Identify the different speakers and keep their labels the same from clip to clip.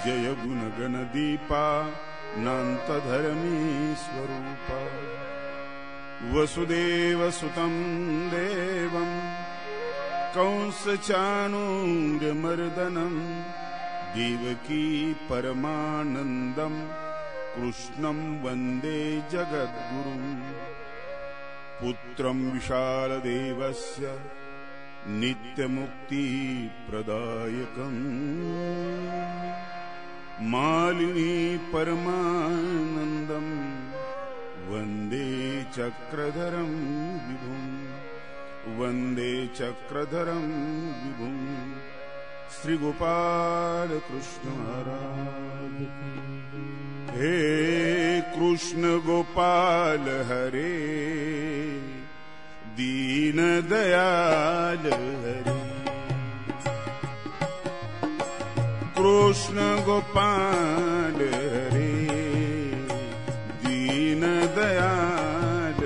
Speaker 1: जय गुण गण दीपा नान्त धर्मी स्वरूपा वसुदेव सुतं देवं कंस चाणूरमर्दनं देवकी परमानन्दं कृष्णं वन्दे जगद्गुरुं पुत्रं विशालदेवस्य नित्यमुक्तिप्रदायकम् मालिनी परमानन्दं वन्दे चक्रधरं विभुं वन्दे चक्रधरं विभुं श्रीगोपाल कृष्ण महाराज हे कृष्ण गोपाल हरे दीन दयाल हरे कृष्ण गोपाल हरे दीन दयाल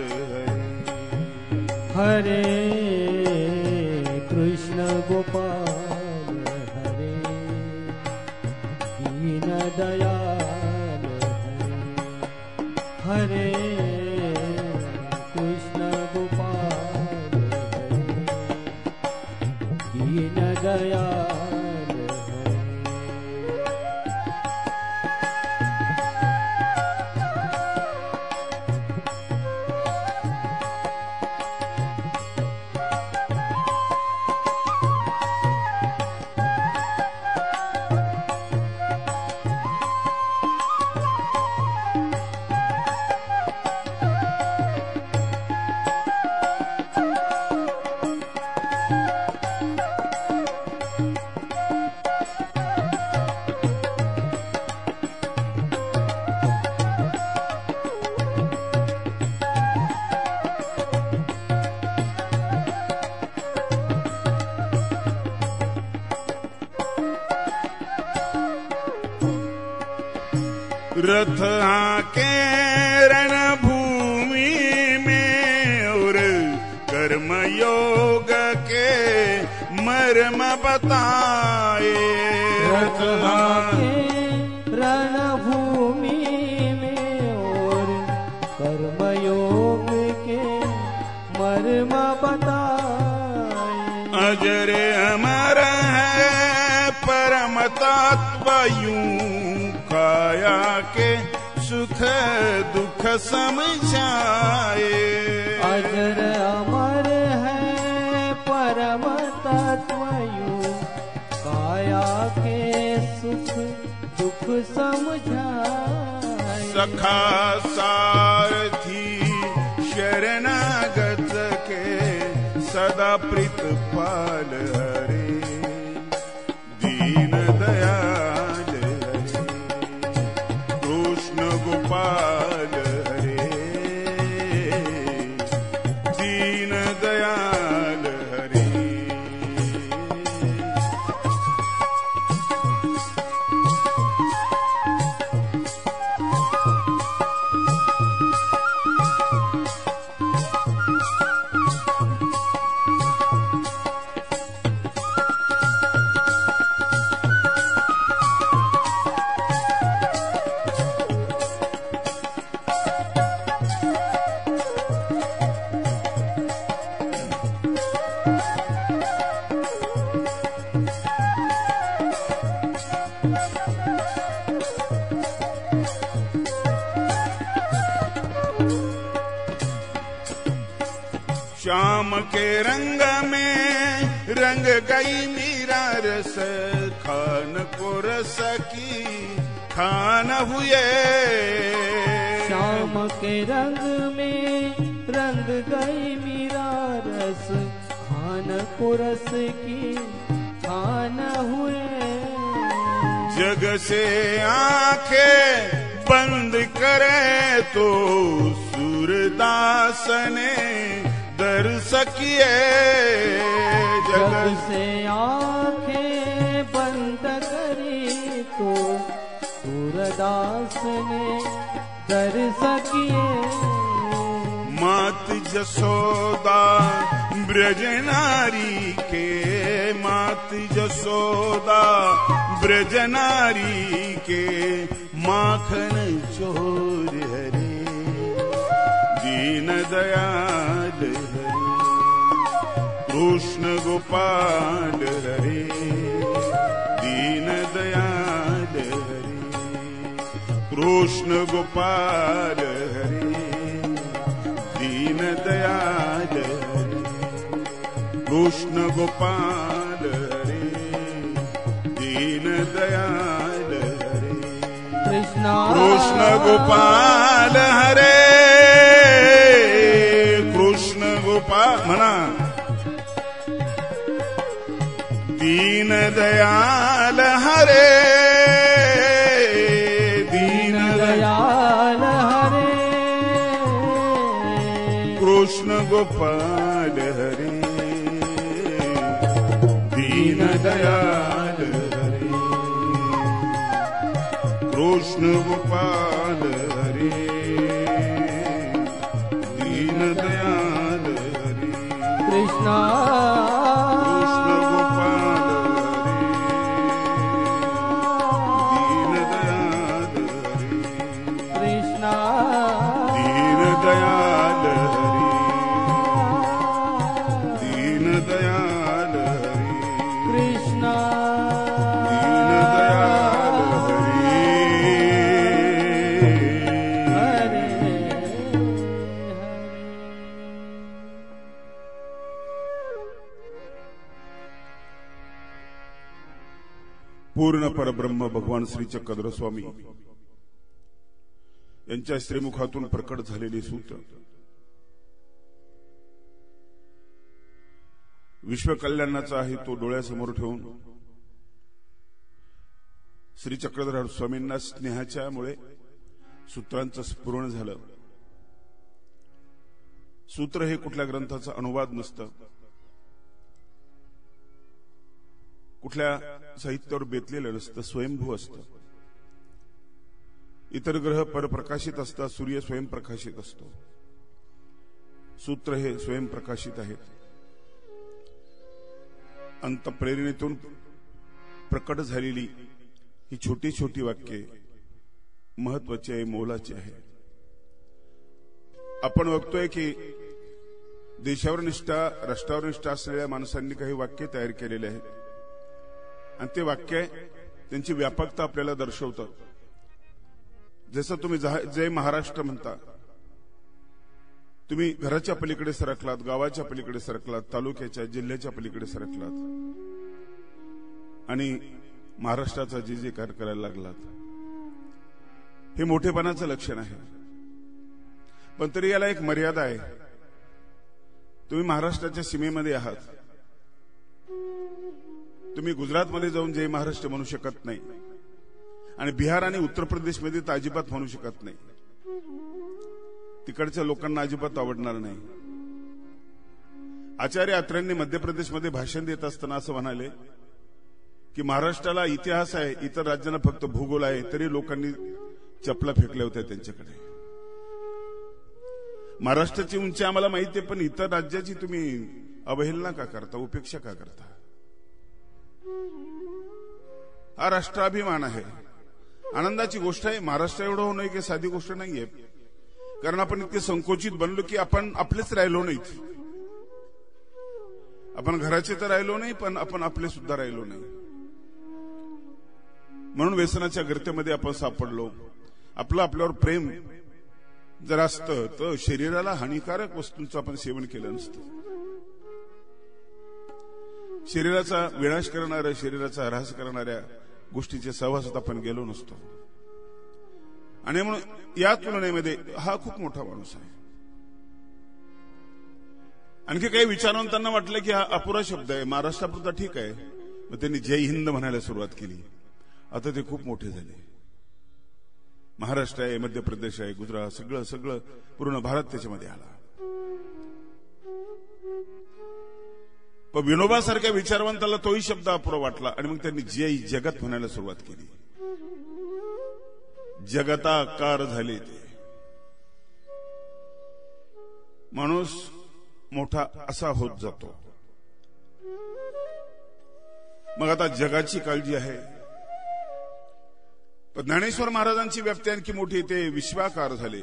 Speaker 2: हरे कृष्ण गोपाल हरे दीन दयाल हरे कृष्ण गोपाल हरे दीन दयाल
Speaker 1: रथ आके रणभूमि में और कर्म योग के मर्म बताए
Speaker 2: रथ आके रणभूमि में और कर्म योग के मर्म बताए
Speaker 1: अजर अमर है परम तत्व यूं काया के सुख दुख समझाए
Speaker 2: अजर अमर है परम तत्व यूं काया के सुख दुख समझाए
Speaker 1: सखा सारथी शरणागत के सदा प्रीत पाल हरे दीन दयाल गोपाल हरे दीन दयाल हरे श्याम के रंग में रंग गई मीरा रस खान को रस की खान हुए
Speaker 2: श्याम के रंग में रंग गई मीरा रस खान को रस की खान हुए
Speaker 1: जग से आंखें बंद करे तो सूरदास ने दर्श किए
Speaker 2: जग से आंखें बंद करी तो सूरदास ने दर्श किए
Speaker 1: मात जसोदा ब्रज नारी के, मात जसोदा ब्रज नारी के, माखन चोर हरे दीन दयाल हरे, कृष्ण गोपाल हरे दीन दयाल हरे, कृष्ण गोपाल हरे दीन दयाल हरे, कृष्ण गोपाल हरे दीन दयाल हरे,
Speaker 2: कृष्णा
Speaker 1: कृष्ण गोपाल हरे, कृष्ण गोपाल म्हणा, दीन दयाल हरे दीन
Speaker 2: दयाल हरे,
Speaker 1: कृष्ण गोपाल हरे दीन दयाल हरे, कृष्ण गोपाल हरे दीन दयाल हरे,
Speaker 2: कृष्णा
Speaker 1: पूर्ण परब्रह्म भगवान श्री चक्रधर स्वामी यांच्या श्रीमुखातून प्रकट झालेले सूत्र विश्वकल्याणाचा आहे तो डोळ्यासमोर ठेवून श्री चक्रधर स्वामींना स्नेहाच्यामुळे सूत्रांचं स्फुरण झालं. सूत्र हे कुठल्या ग्रंथाचा अनुवाद नसतं, कुठल्या साहित्यावर बेतलेलं नसतं, स्वयंभू असतं. इतर ग्रह परप्रकाशित असतात, सूर्य स्वयंप्रकाशित असतो. सूत्र हे स्वयंप्रकाशित आहेत. अंतःप्रेरणेतून प्रकट झालेली ही छोटी छोटी वाक्ये महत्वाची आहे, मोलाची आहे. आपण बघतोय की देशावर निष्ठा, राष्ट्रावर निष्ठा असलेल्या माणसांनी काही वाक्य तयार केलेले आहेत आणि ते वाक्य त्यांची व्यापकता आपल्याला दर्शवतात. जसं तुम्ही जय महाराष्ट्र म्हणता, तुम्ही घराच्या पलीकडे सरकलात, गावाच्या पलीकडे सरकलात, तालुक्याच्या जिल्ह्याच्या पलीकडे सरकलात आणि महाराष्ट्राचा जे जे कार्य करायला लागलात, हे मोठेपणाचं लक्षण आहे. पण तरी याला एक मर्यादा आहे. तुम्ही महाराष्ट्राच्या सीमेमध्ये आहात, तुम्ही गुजरातमध्ये जाऊन जय महाराष्ट्र म्हणू शकत नाही आणि बिहार आणि उत्तर प्रदेशमध्ये तर अजिबात म्हणू शकत नाही. तिकडच्या लोकांना अजिबात आवडणार नाही. आचार्य अत्र्यांनी मध्य प्रदेशमध्ये भाषण देत असताना असं म्हणाले की महाराष्ट्राला इतिहास आहे, इतर राज्यांना फक्त भूगोल आहे, तरी लोकांनी चपला फेकल्या होत्या त्यांच्याकडे. महाराष्ट्राची उंची आम्हाला माहिती आहे, पण इतर राज्याची तुम्ही अवहेलना का करता, उपेक्षा का करता? हा राष्ट्राभिमान आहे, आनंदाची गोष्ट आहे. महाराष्ट्र एवढं होणं की साधी गोष्ट नाहीये, कारण आपण इतके संकोचित बनलो की आपण आपलेच राहिलो नाहीत. आपण घराचे तर राहिलो नाही, पण आपण आपले सुद्धा राहिलो नाही. म्हणून व्यसनाच्या गर्तेमध्ये आपण सापडलो. आपलं आपल्यावर प्रेम जर असतं तर शरीराला हानिकारक वस्तूंचं आपण सेवन केलं नसतं. शरीराचा विनाश करणाऱ्या, शरीराचा ह्रास करणाऱ्या गोष्टीच्या सहवासात आपण गेलो नसतो. आणि म्हणून या तुलनेमध्ये हा खूप मोठा माणूस आहे. आणखी काही विचारवंतांना वाटलं की हा अपुरा शब्द आहे, महाराष्ट्रापुरता ठीक आहे, मग त्यांनी जय हिंद म्हणायला सुरुवात केली. आता ते खूप मोठे झाले. महाराष्ट्र आहे, मध्य प्रदेश आहे, गुजरात, सगळं सगळं पूर्ण भारत त्याच्यामध्ये आला. पण विनोबासारख्या विचारवंताला तोही शब्द अपुरा वाटला आणि मग त्यांनी जय जगत म्हणायला सुरुवात केली. जगताकार झाले ते. माणूस मोठा असा होत जातो. मग आता जगाची काळजी आहे. पण ज्ञानेश्वर महाराजांची व्याप्ती आणखी मोठी, ते विश्वाकार झाले.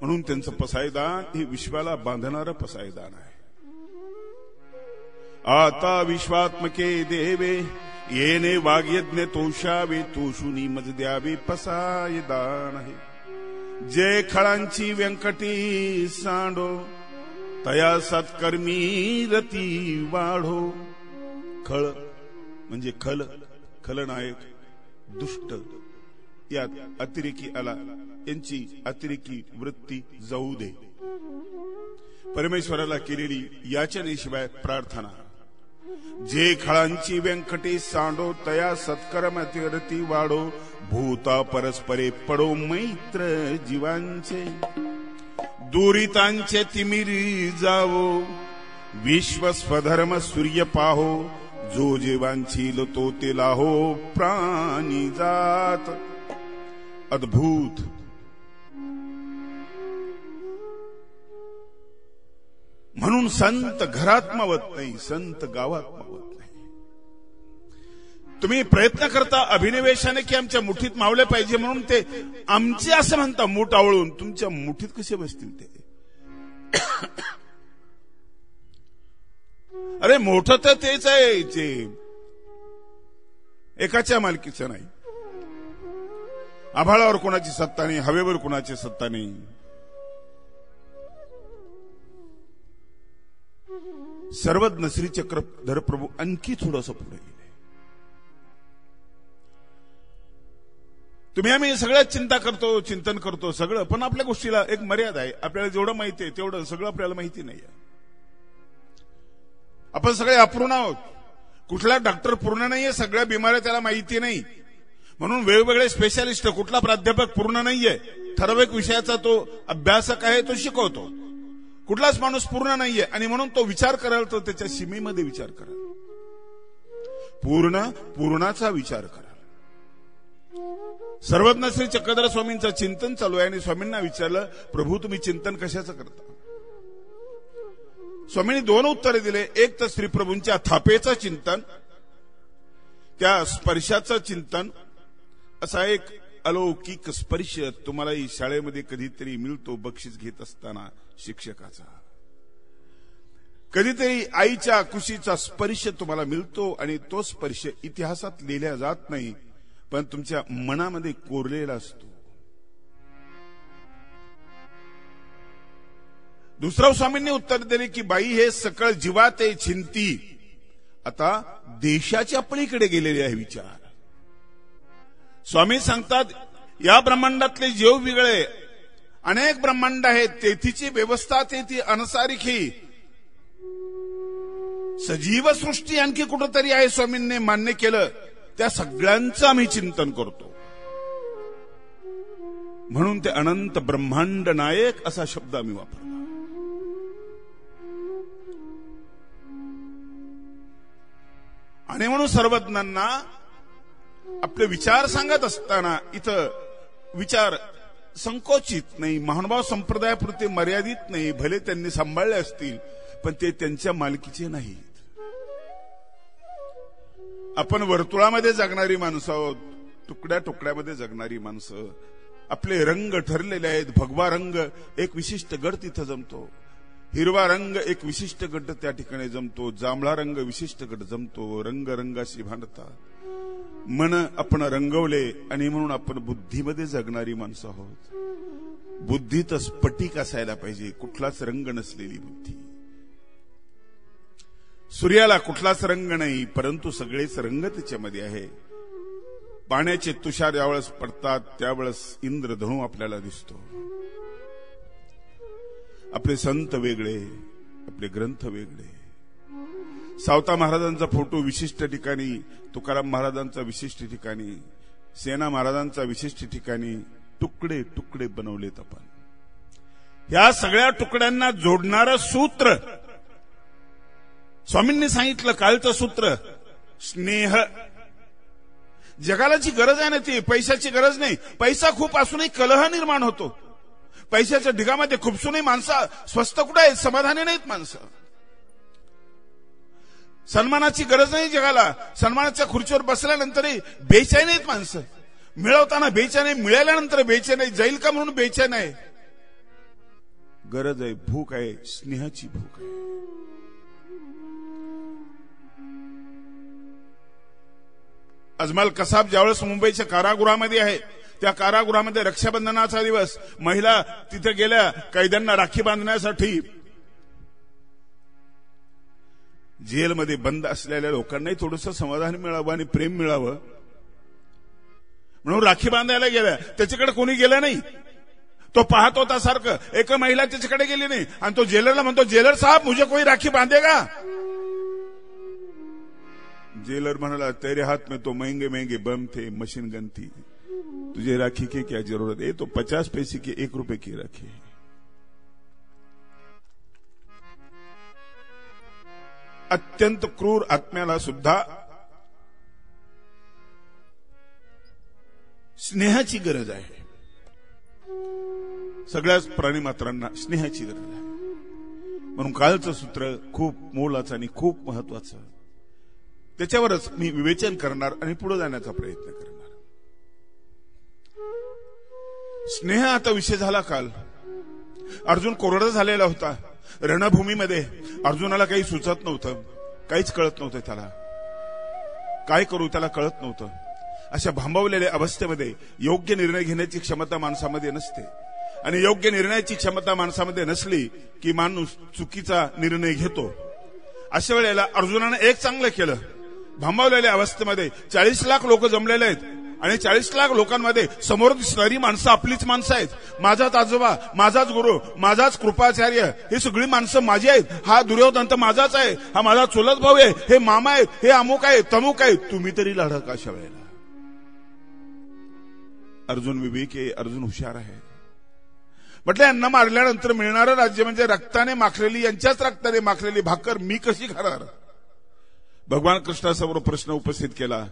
Speaker 1: म्हणून त्यांचं पसायदान हे विश्वाला बांधणारं पसायदान आहे. आता विश्वात्मके देवे येणे वाग्यज्ञ तोषावे, तोषुनी मज द्यावे पसायदान आहे. जे खळांची व्यंकटी सांडो, तया सत्कर्मी रती वाढो. खळ म्हणजे खलनायक, दुष्ट, यात अतिरेकी आला, यांची अतिरेकी वृत्ती जाऊ दे. परमेश्वराला केलेली याचनेशिवाय प्रार्थना. जे खळांची व्यंकटे सांडो, तया सत्कर्मती वाढो. भूता परस्परे पडो मैत्र जीवांचे, दुरितांचे तिमिरी जावो. विश्व स्वधर्म सूर्य पाहो, जो जीवांची तो ते लाहो. प्राणी जात अद्भुत. म्हणून संत घरात मावत नाही, संत गावात मावत नाही. तुम्ही प्रयत्न करता अभिनिवेशाने की आमच्या मुठीत मावले पाहिजे म्हणून, ते आमचे असं म्हणता मूठ आवळून. तुमच्या मुठीत कसे बसतील ते? अरे मोठं तर तेच आहे जे एकाच्या मालकीचं नाही. आभाळावर कोणाची सत्ता नाही, हवेवर कोणाची सत्ता नाही. सर्वज्ञ श्री चक्रधर प्रभू आणखी थोडंसं पुढे गेले. तुम्ही आम्ही सगळ्यात चिंता करतो, चिंतन करतो सगळं, पण आपल्या गोष्टीला एक मर्यादा आहे. आपल्याला जेवढं माहिती आहे तेवढं सगळं आपल्याला माहिती नाही आहे. आपण सगळे अपूर्ण आहोत. कुठला डॉक्टर पूर्ण नाहीये, सगळ्या बिमाऱ्या त्याला माहिती नाही. म्हणून वेगवेगळे स्पेशालिस्ट, कुठला प्राध्यापक पूर्ण नाहीये, ठराविक विषयाचा तो अभ्यासक आहे, तो शिकवतो. कुठलाच माणूस पूर्ण नाहीये आणि म्हणून तो विचार कराल तर त्याच्या सीमेमध्ये विचार कराल. पूर्णाचा विचार कराल. सर्वज्ञ श्री चक्रधर स्वामींचं चिंतन चालू आहे आणि स्वामींना विचारलं, प्रभू तुम्ही चिंतन कशाचं करता? स्वामींनी दोन उत्तरे दिले. एक तर श्री प्रभूंच्या थापेचं चिंतन, त्या स्पर्शाचं चिंतन. असा एक अलौकिक स्पर्श तुम्हालाही शाळेमध्ये कधीतरी मिळतो बक्षीस घेत असताना शिक्षकाचा. कधीतरी आईच्या कुशीचा स्पर्श तुम्हाला मिळतो आणि तो स्पर्श इतिहासात लिहिला जात नाही, पण तुमच्या मनामध्ये कोरलेला असतो. दुसरा स्वामींनी उत्तर दिले की बाई हे सकळ जीवात आहे चिंती. आता देशाच्या पलीकडे गेलेले आहे विचार. स्वामी सांगतात या ब्रह्मांडातले जीव वेगळे, अनेक ब्रह्मांड आहेत, तेथीची व्यवस्था तेथी अनसारिखी. सजीव सृष्टी आणखी कुठंतरी आहे, स्वामींनी मान्य केलं. त्या सगळ्यांचं आम्ही चिंतन करतो. म्हणून ते अनंत ब्रह्मांड नायक असा शब्द आम्ही वापरतो. आणि म्हणून सर्वज्ञांना आपले विचार सांगत असताना इथं विचार संकोचित नाही, महानुभाव संप्रदायापुरते मर्यादित नाही. भले त्यांनी सांभाळले असतील पण ते त्यांच्या मालकीचे नाहीत. आपण वर्तुळामध्ये जगणारी माणसं आहोत, तुकड्या तुकड्यामध्ये जगणारी माणसं. आपले रंग ठरलेले आहेत. भगवा रंग एक विशिष्ट गट तिथं जमतो, हिरवा रंग एक विशिष्ट गट त्या ठिकाणी जमतो, जांभळा रंग विशिष्ट गट जमतो. रंग रंगाशी भांडतात. मन आपण रंगवले आणि म्हणून आपण बुद्धीमध्ये जगणारी माणसं आहोत. बुद्धीत स्फटिक असायला पाहिजे, कुठलाच रंग नसलेली बुद्धी. सूर्याला कुठलाच रंग नाही, परंतु सगळेच रंग त्याच्यामध्ये आहे. पाण्याचे तुषार ज्यावेळेस पडतात त्यावेळेस इंद्रधनू आपल्याला दिसतो. आपले संत वेगळे, आपले ग्रंथ वेगळे. सावता महाराजांचा फोटो विशिष्ट ठिकाणी, तुकाराम महाराजांचा विशिष्ट ठिकाणी, सेना महाराजांचा विशिष्ट ठिकाणी. तुकडे तुकडे बनवलेत आपण. या सगळ्या तुकड्यांना जोडणारं सूत्र स्वामींनी सांगितलं. कालचं सूत्र स्नेह. जगाला जी गरज आहे ना ती पैशाची गरज नाही. पैसा खूप असूनही कलह निर्माण होतो. पैशाच्या ढिगामध्ये खुपसूनही माणसं स्वस्त कुठे आहेत, समाधानी नाहीत माणसं. सन्मानाची गरज नाही जगाला. सन्मानाच्या खुर्चीवर बसल्यानंतरही बेचैन आहेत माणसं. मिळवताना बेचैन आहे, मिळाल्यानंतर बेचैन आहे, जाईल का म्हणून बेचैन आहे. गरज आहे, भूक आहे, स्नेहाची भूक आहे. अजमल कसाब ज्यावेळेस मुंबईच्या कारागृहामध्ये आहे, त्या कारागृहामध्ये रक्षाबंधनाचा दिवस, महिला तिथे गेल्या कैद्यांना राखी बांधण्यासाठी. जेलमध्ये बंद असलेल्या लोकांनाही थोडंसं समाधान मिळावं आणि प्रेम मिळावं म्हणून राखी बांधायला गेल्या. त्याच्याकडे कोणी गेलं नाही. तो पाहत होता सारखं. एक महिला त्याच्याकडे गेली नाही आणि तो जेलरला म्हणतो, जेलर साहब मुझे कोई राखी बांधेगा. जेलर म्हणाला, तेरे हाथ में तो महंगे महंगे बम थे, मशीन गन थी, तुझे राखी की क्या जरूरत है, तो 50 पैसे की 1 रुपए की राखी है. अत्यंत क्रूर आत्म्याला सुद्धा स्नेहाची गरज आहे. सगळ्याच प्राणीमात्रांना स्नेहाची गरज आहे. म्हणून कालचं सूत्र खूप मोलाचं आणि खूप महत्वाचं. त्याच्यावरच मी विवेचन करणार आणि पुढे जाण्याचा प्रयत्न करणार. स्नेह आता विषय झाला. काल अर्जुन कोरडा झालेला होता. रणभूमीमध्ये अर्जुनाला काही सुचत नव्हतं, काहीच कळत नव्हतं. त्याला काय करू त्याला कळत नव्हतं. अशा भांबवलेल्या अवस्थेमध्ये योग्य निर्णय घेण्याची क्षमता माणसामध्ये नसते. आणि योग्य निर्णयाची क्षमता माणसामध्ये नसली की माणूस चुकीचा निर्णय घेतो. अशा वेळेला अर्जुनाने एक चांगलं केलं. भांबवलेल्या अवस्थेमध्ये 40 लाख लोक जमलेले आहेत आणि 40 लाख लोकांमध्ये समोर दिसणारी माणसं आपलीच माणसं आहेत. माझाच आजोबा, माझाच गुरु, माझाच कृपाचार्य, ही सगळी माणसं माझी आहेत. हा दुर्योधन तर माझाच आहे, हा माझा चुलत भाऊ आहे, हे मामा आहेत, हे अमुक आहे, तमुक आहे. तुम्ही तरी लढा का अशा वेळेला. अर्जुन विवेक आहे, अर्जुन हुशार आहे. म्हटलं यांना मारल्यानंतर मिळणारं राज्य म्हणजे रक्ताने माखलेली, यांच्याच रक्ताने माखलेली भाकर मी कशी खाणार. भगवान कृष्णासमोर प्रश्न उपस्थित केला.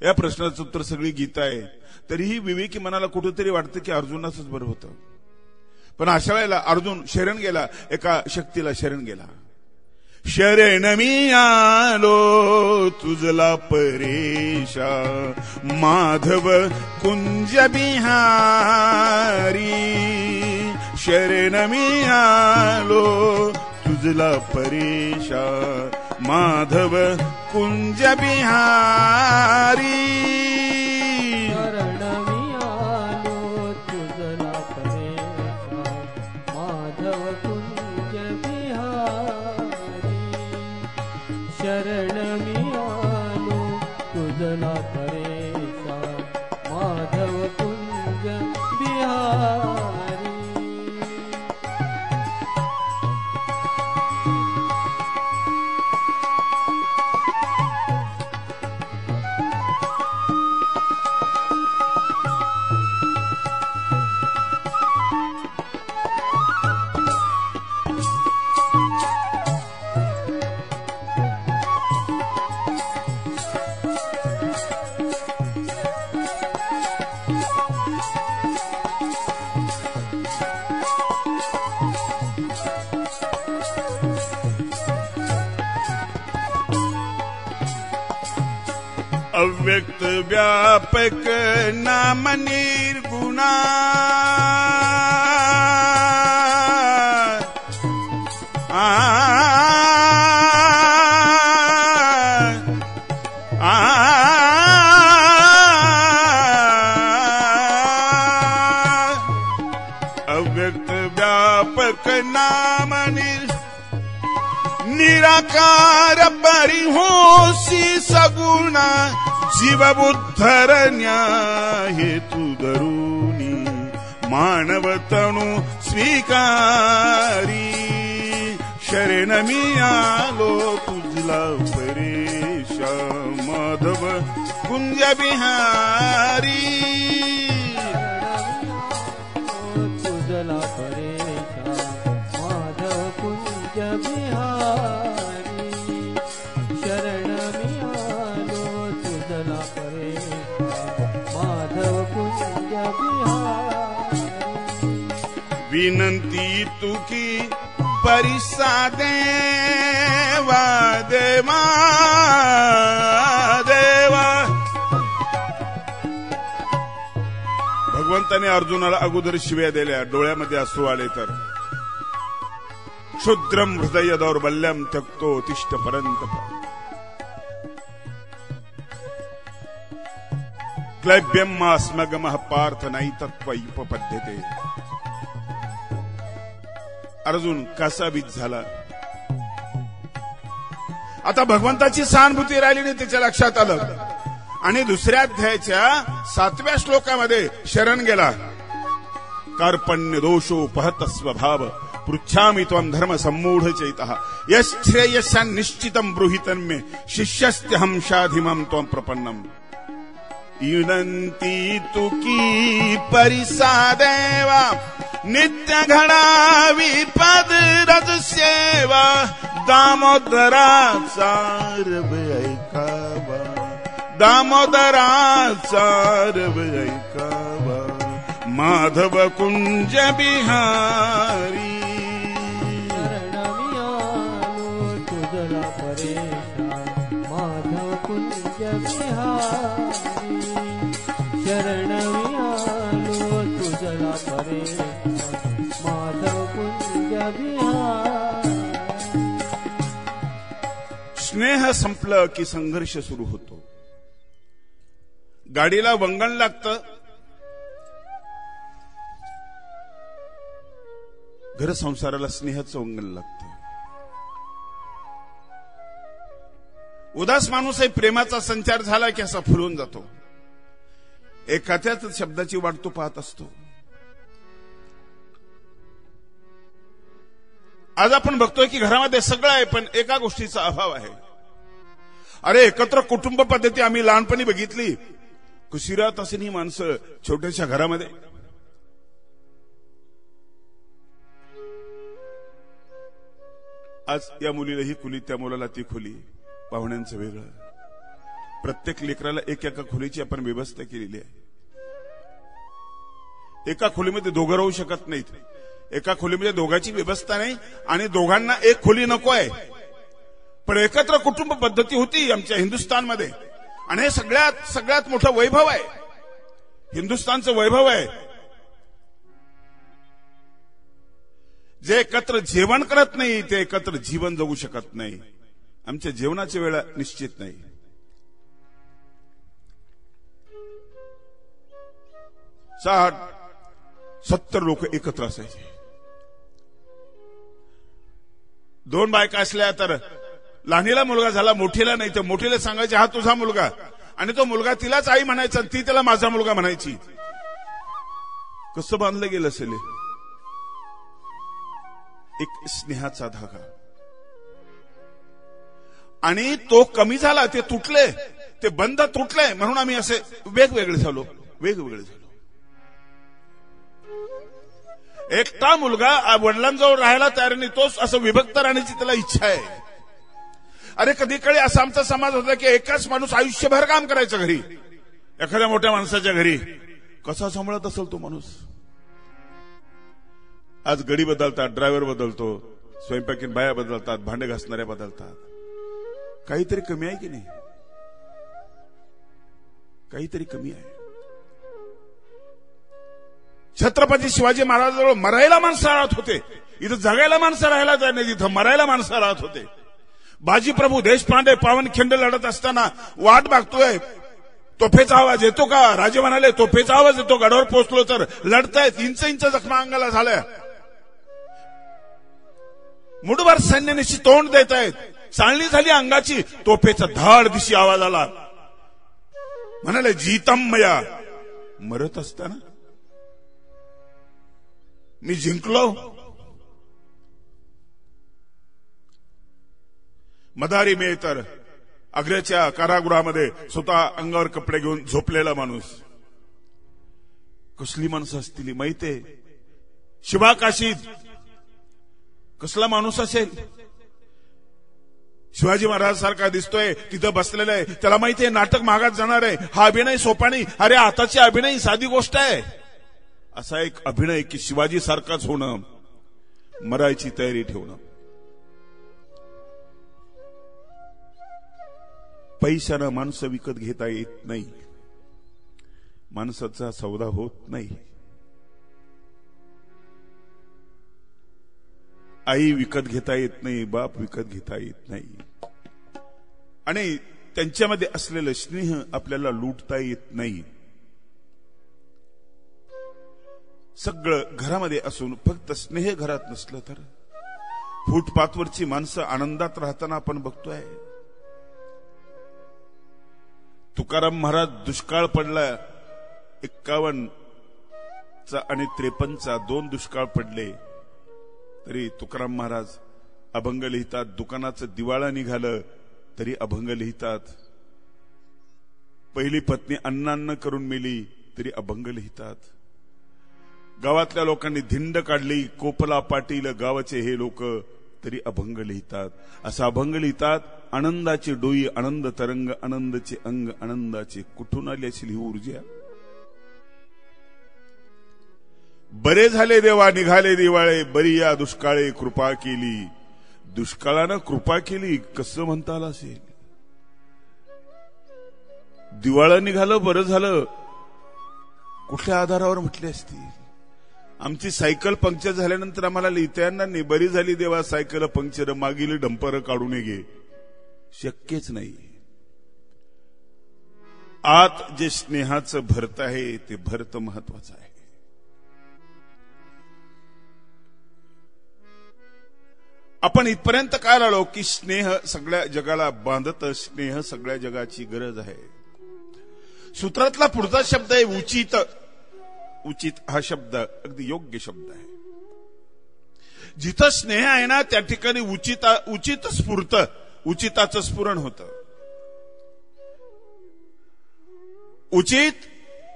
Speaker 1: या प्रश्नाचं उत्तर सगळी गीता आहे. तरीही विवेकी मनाला कुठेतरी वाटतं की अर्जुनाचंच बरं होतं. पण अशा वेळेला अर्जुन शरण गेला, एका शक्तीला शरण गेला. शरण मी आलो तुझला परेशा, माधव कुंज बिहारी. शरण मी आलो तुझला परेशा, माधव कुंज बिहारी.
Speaker 2: शरण मी आलो तुझला परेशा, माधव कुंज बिहारी. शरण मी आलो तुझला परेशा, माधव कुंज बिहारी.
Speaker 1: अव्यक्त व्यापक नाम निर्गुणा, अव्यक्त व्यापक नाम निराकार परिहोसी सगुणा, जीव बुद्धरण्या हेतु धरुनी, मानव तणु स्वीकारी. शरण मी आलो तुझला परेशा, माधव कुंज बिहारी.
Speaker 2: तुझला परेशा, माधव कुंज बिहारी. शरण मी आलो तुझला परेशा,
Speaker 1: विनंती तुकी परिसा देवा देवा देवा. भगवंताने अर्जुनाला अगोदर शिव्या दिल्या, डोळ्यामध्ये अश्रू आले तर. क्षुद्रम हृदय दौर्बल्यम त्यक्तो तिष्ठ परंतप. क्लैब्यम अस्मगमः पार्थ नैतत्वयुपपद्यते. अर्जुन कासावीस झाला. आता भगवंताची सहानुभूती राहिली नाही त्याच्या लक्षात आलं आणि दुसऱ्या अध्यायाच्या 7व्या श्लोकामध्ये शरण गेला. कार्पण्य दोषो पहत स्वभाव पृच्छामि त्वं धर्म सम्मूढ चैतः यश्रेयस्यान् निश्चितं ब्रूहितं मे शिष्यस्त्यहं शाधिमं त्वं प्रपन्नम्. विनंती तुकी परिसा देवा नित्य घडावी पद रज सेवा दामोदराचा रव ऐकावा दामोदराचा रव ऐकावा माधव कुंज बिहारी.
Speaker 2: शरणमी आलो तुझला परेशा माधव कुंज बिहारी. शरणमी आलो तुझला परेशा माधव कुंज बिहारी.
Speaker 1: स्नेह संपलं की संघर्ष सुरू होतो. गाडीला वंगण लागतं, घर संसाराला स्नेहाचं वंगण लागतं. उदास माणूसही प्रेमाचा संचार झाला की असा फुलून जातो. एखाद्याच शब्दाची वाट तो पाहत असतो. आज आपण बघतोय की घरामध्ये सगळं आहे पण एका गोष्टीचा अभाव आहे. अरे एकत्र कुटुंब पद्धती आम्ही लहानपणी बघितली. कुशिरात असेल ही माणसं छोट्याशा घरामध्ये. आज या मुलीला ही खोली, त्या मुलाला ती खोली, पाहुण्यांचं वेगळं. प्रत्येक लेकराला एका खोलीची आपण व्यवस्था केलेली आहे. एका खोलीमध्ये दोघं राहू शकत नाहीत. एका खोलीमध्ये दोघांची व्यवस्था नाही आणि दोघांना एक खोली नको आहे. पण एकत्र कुटुंब पद्धती होती आमच्या हिंदुस्थानमध्ये आणि हे सगळ्यात मोठं वैभव आहे. हिंदुस्थानचं वैभव आहे. जे एकत्र जेवण करत नाही ते एकत्र जीवन जगू शकत नाही. आमच्या जेवणाची वेळ निश्चित नाही. 60-70 लोक एकत्र असायचे. 2 बायका असल्या तर लहानीला मुलगा झाला, मोठीला नाही तर मोठीला सांगायचे हा तुझा मुलगा आणि तो मुलगा तिलाच आई म्हणायचा, ती त्याला माझा मुलगा म्हणायची. कसं बांधलं गेलं असेल एक स्नेहाचा धागा. आणि तो कमी झाला, ते तुटले, ते बंध तुटले म्हणून आम्ही असे वेगवेगळे झालो. एकटा मुलगा वडिलांजवळ राहायला तयार नाही, तोच असं विभक्त राहण्याची त्याला इच्छा आहे. अरे कधी काळी असा आमचा समाज होता की एकाच माणूस आयुष्यभर काम करायचं घरी. एखाद्या मोठ्या माणसाच्या घरी कसा सांभाळत असेल तो माणूस. आज गडी बदलतात, ड्रायव्हर बदलतो, स्वयंपाकीन बाया बदलतात, भांडे घासणाऱ्या बदलतात. काहीतरी कमी आहे की नाही? काहीतरी कमी आहे. छत्रपती शिवाजी महाराजांजवळ मरायला माणसं राहत होते. इथं जगायला माणसं राहायला जात नाही, तिथं मरायला माणसं राहत होते. बाजीप्रभू देशपांडे पावनखिंड लढत असताना वाट बघतोय, तोफेचा आवाज येतो का? राजे म्हणाले तोफेचा आवाज येतो, गडावर पोहोचलो तर लढतायत. इंच जखमा अंगाला झाल्या. मुठभर सैन्यानिशी तोंड देत आहेत. चालणी झाली अंगाची. तोफेचा धाड दिशी आवाज आला. म्हणाले जीतमया, मरत असताना मी जिंकलो. मदारी मे तर आग्र्याच्या कारागृहामध्ये स्वतः अंगावर कपडे घेऊन झोपलेला माणूस. कसली माणसं असतील माहितीये? शिवाकाशीत कसला माणूस असेल? शिवाजी महाराज सारखा दिसतोय, तिथं बसलेला आहे. त्याला माहितीये नाटक महागात जाणार आहे. हा अभिनय सोपा नाही. अरे आताची अभिनय साधी गोष्ट आहे. असा एक अभिनय की शिवाजी सारखाच होणं, मरायची तयारी ठेवणं. पैशानं माणसं विकत घेता येत नाही, माणसाचा सौदा होत नाही. आई विकत घेता येत नाही, बाप विकत घेता येत नाही. आणि त्यांच्यामध्ये असलेलं स्नेह आपल्याला लुटता येत नाही. सगळं घरामध्ये असून फक्त स्नेह घरात नसलं तर फुटपाथवरची माणसं आनंदात राहताना आपण बघतोय. तुकाराम महाराज दुष्काळ पडला 51चा आणि 53चा 2 दुष्काळ पडले तरी तुकाराम महाराज अभंग लिहितात. दुकानाचं दिवाळा निघालं तरी अभंग लिहितात. पहिली पत्नी अन्नान्न करून मेली तरी अभंग लिहितात. गावातल्या लोकांनी धिंड काढली, कोपला पाटील गावाचे हे लोक, तरी अभंग लिहितात. असा अभंग लिहितात. आनंदाची डोई, आनंद तरंग, आनंदाचे अंग, आनंदाचे कुठून आली अशी ही ऊर्जा. बरे झाले देवा निघाले दिवाळे, बरी या दुष्काळे कृपा केली. दुष्काळानं कृपा केली कसं म्हणता आलं असेल. दिवाळं निघालं बरं झालं कुठल्या आधारावर म्हटले असतील. आमची सायकल पंक्चर झाल्यानंतर आम्हाला लिहिता येणार नाही, बरी झाली देवा सायकल पंक्चर, मागील डंपर काढून घे. शक्यच नाही. आत जे स्नेहाचं भरत आहे ते भरत महत्वाचं आहे. आपण इथपर्यंत काय आलो की स्नेह सगळ्या जगाला बांधत, स्नेह सगळ्या जगाची गरज आहे. सूत्रातला पुढचा शब्द आहे उचित. उचित हा शब्द अगदी योग्य शब्द आहे. जिथं स्नेह आहे ना त्या ठिकाणी उचित स्फुरत, उचिताचं स्फुरण होतं. उचित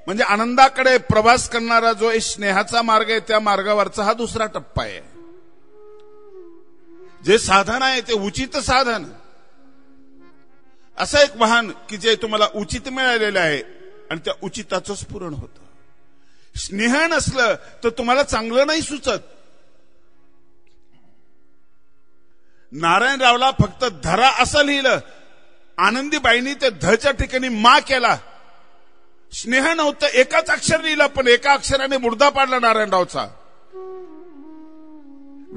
Speaker 1: म्हणजे आनंदाकडे प्रवास करणारा जो स्नेहाचा मार्ग आहे त्या मार्गावरचा हा दुसरा टप्पा आहे. जे साधन आहे ते उचित साधन. असं एक वाहन की जे तुम्हाला उचित मिळालेलं आहे आणि त्या उचिताचं स्फुरण होतं. स्नेह नसलं तर तुम्हाला चांगलं नाही सुचत. नारायणरावला फक्त धरा असं लिहिलं, आनंदीबाईंनी ते धच्या ठिकाणी मा केला. स्नेह नव्हतं, एकाच अक्षर लिहिलं पण एका अक्षराने मुर्दा पाडला नारायणरावचा.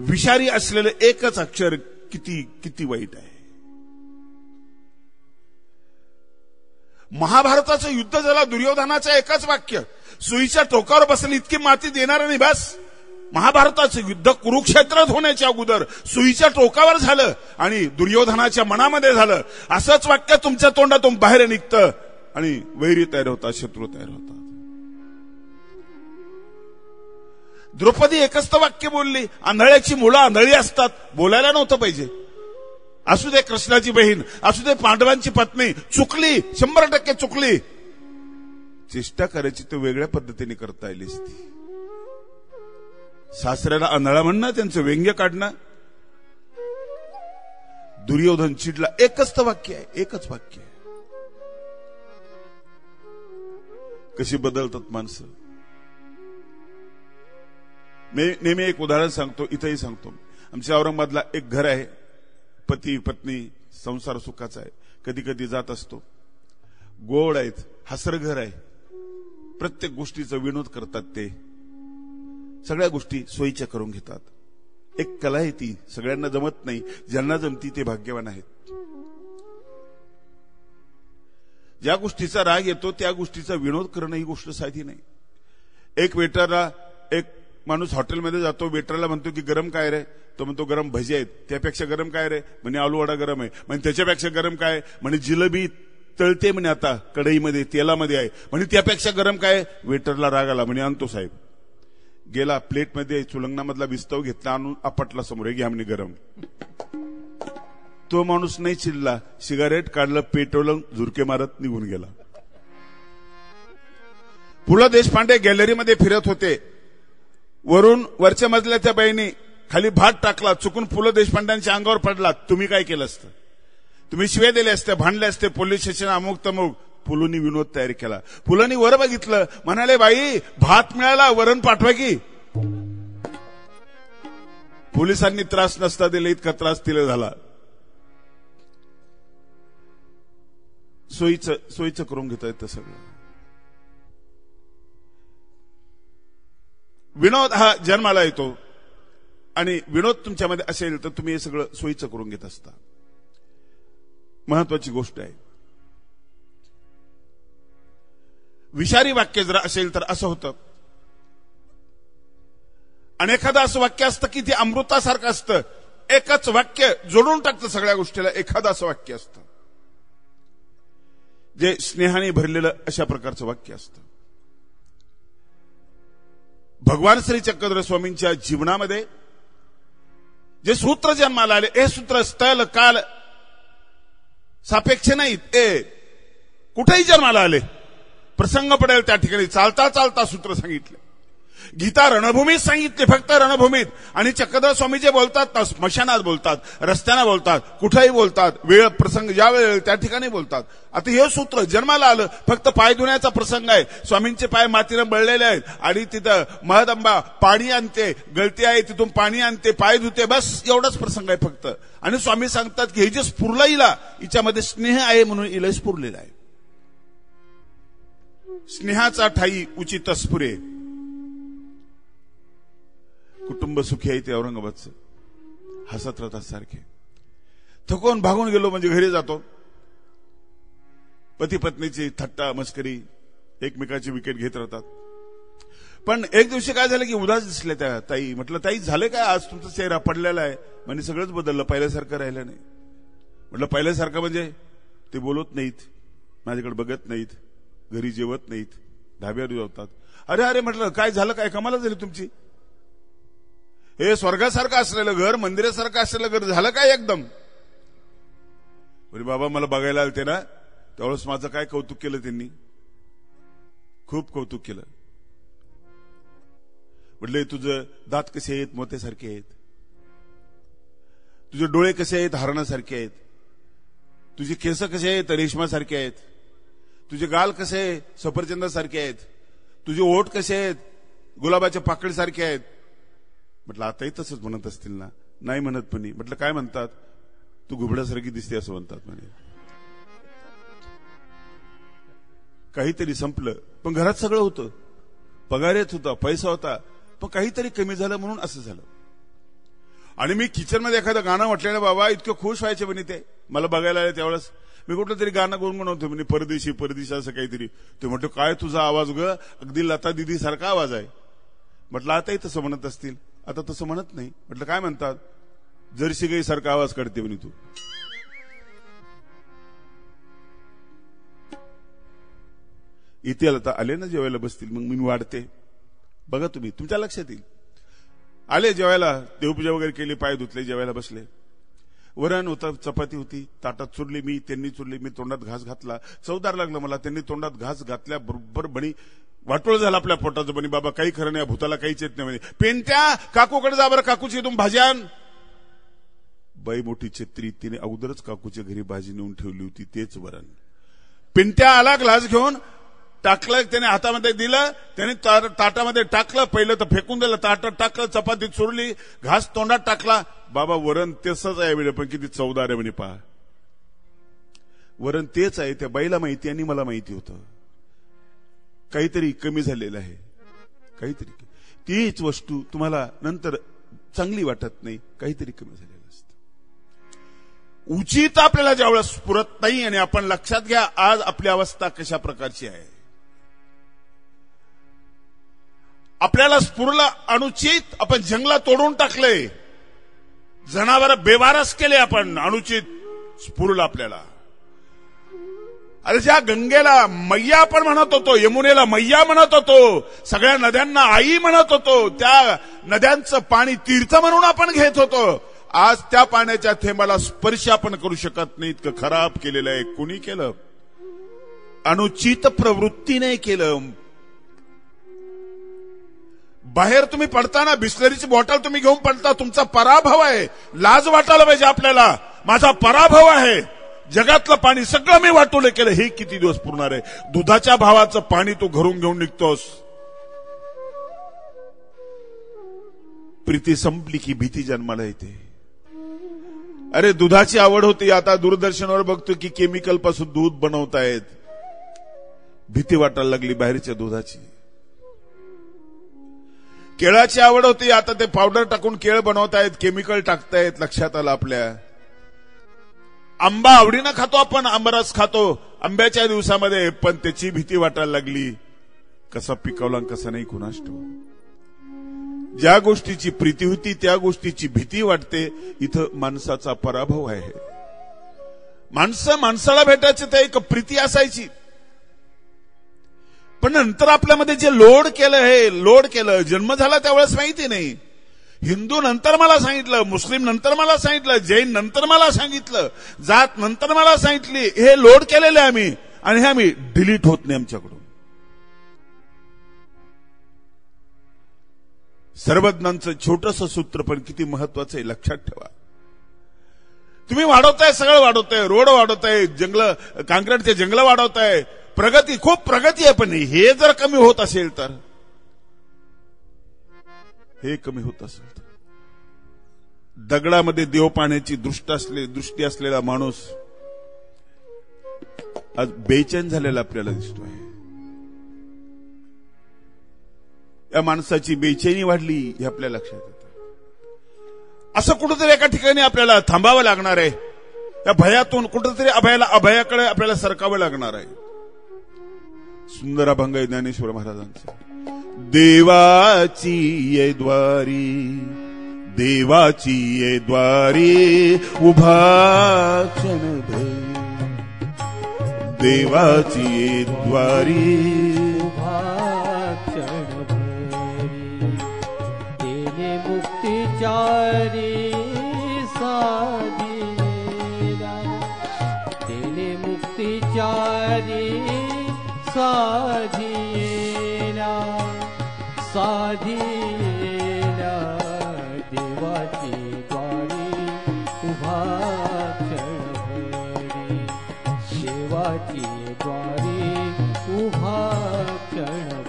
Speaker 1: विषारी असलेलं एकच अक्षर किती किती वाईट आहे. महाभारताचं युद्ध झालं, दुर्योधनाचं एकच वाक्य, सुईच्या टोकावर बसली इतकी माती देणार नाही बस. महाभारताचं युद्ध कुरुक्षेत्रात होण्याच्या अगोदर सुईच्या टोकावर झालं आणि दुर्योधनाच्या मनामध्ये झालं. असंच वाक्य तुमच्या तोंडातून बाहेर निघतं आणि वैरी तयार होतात, शत्रू तयार होतात. द्रौपदी एकच तर वाक्य बोलली, आंधळ्याची मुलं आंधळी असतात, बोलायला नव्हतं पाहिजे. असू दे कृष्णाची बहीण, असू दे पांडवांची पत्नी, चुकली, 100% चुकली. चेष्टा करायची तर वेगळ्या पद्धतीने करता आली असती. सासऱ्याला आंधळा म्हणणं, त्यांचं व्यंग्य काढणं. दुर्योधन चिडला, एकच तर वाक्य आहे, एकच वाक्य आहे. कशी बदलतात माणसं. मी नेहमी एक उदाहरण सांगतो, इथंही सांगतो. आमच्या औरंगाबादला एक घर आहे, पती पत्नी संसार सुखाचा आहे. कधी कधी जात असतो. गोड आहेत, हसर घर आहे, प्रत्येक गोष्टीचा विनोद करतात. ते सगळ्या गोष्टी सोयीच्या करून घेतात. एक कला आहे ती, सगळ्यांना जमत नाही, ज्यांना जमती ते भाग्यवान आहेत. ज्या गोष्टीचा राग येतो त्या गोष्टीचा विनोद करणं ही गोष्ट साधी नाही. एक वेटरला, एक माणूस हॉटेलमध्ये जातो, वेटरला म्हणतो की गरम काय रे, तो म्हणतो गरम भजी आहेत. त्यापेक्षा गरम काय रे, म्हणे आलू वडा गरम आहे. म्हणजे त्याच्यापेक्षा गरम काय, म्हणे जिलेबी तळते म्हणे आता कढईमध्ये तेलामध्ये आहे. म्हणे त्यापेक्षा गरम काय. वेटरला राग आला, म्हणे आणतो साहेब. गेला, प्लेटमध्ये चुलंगणामधला विस्तव घेतला, आणून आपटला समोर, घ्या म्हणे गरम. तो माणूस नाही चिडला, सिगारेट काढलं, पेटवलं, झुरके मारत निघून गेला. पु ल देशपांडे गॅलरीमध्ये फिरत होते. वरून वरच्या मजल्या त्या बाईने खाली भात टाकला, चुकून पु ल देशपांड्यांच्या अंगावर पडला. तुम्ही काय केलं असतं, तुम्ही शिव्या दिले असते, भांडले असते, पोलीस स्टेशन अमुक तमुक. फुलोनी विनोद तयार केला. फुलांनी वर बघितलं, म्हणाले बाई भात मिळाला, वरण पाठवा की. पोलिसांनी त्रास नसता दिला, इतका त्रास तिला झाला. सोयीचं करून घेता येतं सगळं. विनोद हा जन्माला येतो आणि विनोद तुमच्यामध्ये असेल तर तुम्ही हे सगळं सोयीचं करून घेत असता. महत्वाची गोष्ट आहे. विषारी वाक्य जर असेल तर असं होतं, आणि एखादं असं वाक्य असतं की ते अमृतासारखं असतं, एकच वाक्य जोडून टाकतं सगळ्या गोष्टीला. एखादं असं वाक्य असतं जे स्नेहाने भरलेलं अशा प्रकारचं वाक्य असतं. भगवान श्री चक्रधर स्वामींच्या जीवनामध्ये जे सूत्र जन्माला आले, हे सूत्र स्थल काल सापेक्ष नाहीत. कुठेही जन्माला आले, प्रसंग पडेल त्या ठिकाणी चालता चालता सूत्र सांगितले. गीता रणभूमीत सांगितली, फक्त रणभूमीत. आणि चक्रधर स्वामी जे बोलतात ना, स्मशानात बोलतात, रस्त्याना बोलतात, कुठेही बोलतात, वेळ प्रसंग ज्या वेळ त्या ठिकाणी बोलतात. आता हे सूत्र जन्माला आलं, फक्त पाय धुण्याचा प्रसंग आहे. स्वामींचे पाय मातीनं बळलेले आहेत आणि तिथं महदंबा पाणी आणते, गळती आहे तिथून पाणी आणते, पाय धुते, बस एवढाच प्रसंग आहे फक्त. आणि स्वामी सांगतात की हे जे स्फुरला हिला, हिच्यामध्ये स्नेह आहे म्हणून हिला स्फुरलेला आहे. स्नेहाचा ठाई उचित स्फुरे. कुटुंब सुखी आहे ते औरंगाबादचं, हसत राहतात सारखे. थकून भागून गेलो म्हणजे घरी जातो, पती पत्नीची थट्टा मस्करी, एकमेकाची विकेट घेत राहतात. पण एक दिवशी काय झालं की उदास दिसले त्या ताई. म्हटलं ताई झालं काय, आज तुमचा चेहरा पडलेला आहे. म्हणजे सगळंच बदललं, पहिल्यासारखं राहिलं नाही. म्हटलं पहिल्यासारखं म्हणजे ते बोलत नाहीत, माझ्याकडे बघत नाहीत, घरी जेवत नाहीत, ढाब्यावर जेवतात. अरे अरे म्हटलं काय झालं, काय कमाल झाली तुमची. हे स्वर्गासारखं असलेलं घर, मंदिरासारखं असलेलं घर झालं काय एकदम. बाबा मला बघायला आलते ना, त्यावेळेस माझं काय कौतुक केलं त्यांनी, खूप कौतुक केलं. म्हटलं तुझं दात कसे आहेत, मोत्यासारखे आहेत, तुझे डोळे कसे आहेत, हरणासारखे आहेत, तुझे केस कसे आहेत, रेशमासारखे आहेत, तुझे गाल कसे सफरचंदासारखे आहेत, तुझे ओठ कसे आहेत, गुलाबाच्या पाकळीसारखे आहेत. म्हटलं आताही तसंच म्हणत असतील ना. नाही म्हणत पण. म्हटलं काय म्हणतात, तू घुबड्यासारखी दिसते असं म्हणतात म्हणे. काहीतरी संपलं, पण घरात सगळं होतं, पगार येत होता, पैसा होता, पण काहीतरी कमी झालं म्हणून असं झालं. आणि मी किचनमध्ये एखादं गाणं म्हटलं, बाबा इतकं खुश व्हायचे म्हणे ते मला बघायला आले त्यावेळेस. मी कुठलं तरी गाणं गुणगुणवतो म्हणे, परदेशी परदेशी असं काहीतरी. ते म्हटलं काय तुझा आवाज ग, अगदी लता दिदी सारखा आवाज आहे. म्हटलं आताही तसं म्हणत असतील. आता तसं म्हणत नाही. म्हटलं काय म्हणतात, जर्सी गाई सारखा आवाज काढते म्हणे तू. इथे आता आले ना जेवायला बसतील, मग मी वाढते बघा तुम्ही, तुमच्या लक्षात येईल. आले जेवायला, देवपूजा वगैरे केली, पाय धुतले, जेवायला बसले. वरण होतं, चपाती होती, ताटात चुरली मी, त्यांनी चुरली, मी तोंडात घास घातला. चवदार लागलं मला. त्यांनी तोंडात घास घातल्या बरोबर बणी वाटोळ झालं आपल्या पोटाचं. बनी बाबा काही खरं नाही, भूताला काहीच येत नाही म्हणे. पेंट्या काकूकडे जा बरं, काकूची तुम भाज्यान. बाई मोठी छत्री, तिने अगोदरच काकूच्या घरी भाजी नेऊन ठेवली होती, तेच वरण. पेंट्या आला ग्लास घेऊन, टाकलं, त्याने हातामध्ये दिलं, त्याने ताटामध्ये टाकलं, पहिलं तर फेकून दिलं, ताटात टाकलं, चपाती चुरली, घास तोंडात टाकला. बाबा वरण तेच आहे म्हणे, पण किती चवदार आहे म्हणे. पहा वरण तेच आहे, त्या बाईला माहिती आणि मला माहिती होतं. काहीतरी कमी झालेलं आहे, काहीतरी. तीच वस्तू तुम्हाला नंतर चांगली वाटत नाही, काहीतरी कमी झालेलं असतं. उचित आपल्याला ज्यावेळेस स्फुरत नाही. आणि आपण लक्षात घ्या आज आपली अवस्था कशा प्रकारची आहे. आपल्याला स्फुरलं अनुचित, आपण जंगला तोडून टाकले, जनावर बेवारस केले आपण, अनुचित स्फुरलं आपल्याला. अरे ज्या गंगेला मैया आपण म्हणत होतो, यमुनेला मैया म्हणत होतो, सगळ्या नद्यांना आई म्हणत होतो, त्या नद्यांचं पाणी तीर्थ म्हणून आपण घेत होतो. आज त्या पाण्याच्या थेंबाला स्पर्श आपण करू शकत नाही, इतकं खराब केलेलं आहे. कुणी केलं, अनुचित प्रवृत्तीने केलं. बाहेर तुम्ही पडताना बिस्लरीची बॉटल तुम्ही घेऊन पडता, तुमचा पराभव आहे. लाज वाटायला पाहिजे आपल्याला, माझा पराभव आहे. जगातलं पाणी सगळं मी वाटोले केलं, हे किती दिवस पुरणार आहे? दुधाच्या भावाचं पाणी तू घरून घेऊन निघतोस. प्रीती संपली की भीती जन्माला येते. अरे दुधाची आवड होती, आता दूरदर्शनवर बघतो की केमिकल पासून दूध बनवतायत. भीती वाटायला लागली बाहेरच्या दुधाची. केळाची आवड होती, आता ते पावडर टाकून केळ बनवतायत, केमिकल टाकतायत. लक्षात आलं आपल्या. आंबा आवडीनं खातो आपण, आंबरस खातो आंब्याच्या दिवसामध्ये, पण त्याची भीती वाटायला लागली. कसा पिकवला कसा नाही कुणास ठाऊक. ज्या गोष्टीची प्रीती होती त्या गोष्टीची भीती वाटते. इथं माणसाचा पराभव आहे. माणसाला भेटायचे ते एक प्रीती असायची, पण नंतर आपल्यामध्ये जे लोड केलं, जन्म झाला त्यावेळेस माहिती नाही. हिंदू नंतर मला सांगितलं, मुस्लिम नंतर मला सांगितलं, जैन नंतर मला सांगितलं, जात नंतर मला सांगितली. हे लोड केलेले आम्ही, आणि हे आम्ही डिलीट होत नाही आमच्याकडून. सर्वज्ञांचं छोटंसं सूत्र पण किती महत्वाचं आहे, लक्षात ठेवा. तुम्ही वाढवताय, सगळं वाढवताय, रोड वाढवताय, जंगल, काँक्रीटचे जंगल वाढवताय, खूप प्रगती आहे. पण हे जर कमी होत असेल तर, दगडामध्ये देव पाहण्याची दृष्टी असलेला माणूस आज बेचैन झालेला आपल्याला दिसतोय. या माणसाची बेचैनी वाढली हे आपल्या लक्षात येतं. असं कुठेतरी एका ठिकाणी आपल्याला थांबावं लागणार आहे. या भयातून कुठेतरी अभयाकडे आपल्याला सरकावं लागणार आहे. सुंदर अभंग आहे ज्ञानेश्वर महाराजांचा. देवाची ये द्वारी उभा क्षणभर, देवाची ये द्वारी
Speaker 2: उभा क्षणभरी, तेने मुक्तिचारी साधिला, तेने मुक्तिचारी साधिला, देवाची द्वारी उभा क्षणभरी, देवाची द्वारी उभा क्षणभरी.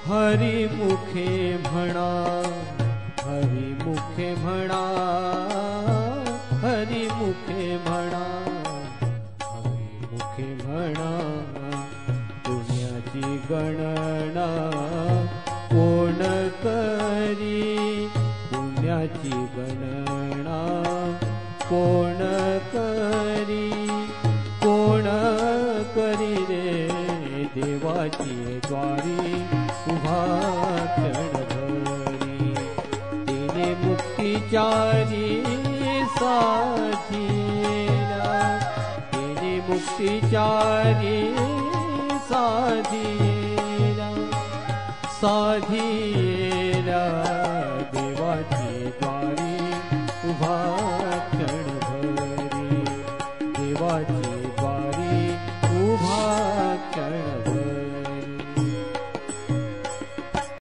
Speaker 2: हरिमुखे म्हणा, हरिमुखे म्हणा, हरिमुखे म्हणा, हरिमुखे म्हणा, पुण्याची गणना कोण करी, पुण्याची गणना कोण करी, कोण करी रे, देवाची द्वारी उभा क्षणभरी, तिने मुक्तिचारी साधिला, तिने मुक्तिचारी साधिला, साधिला.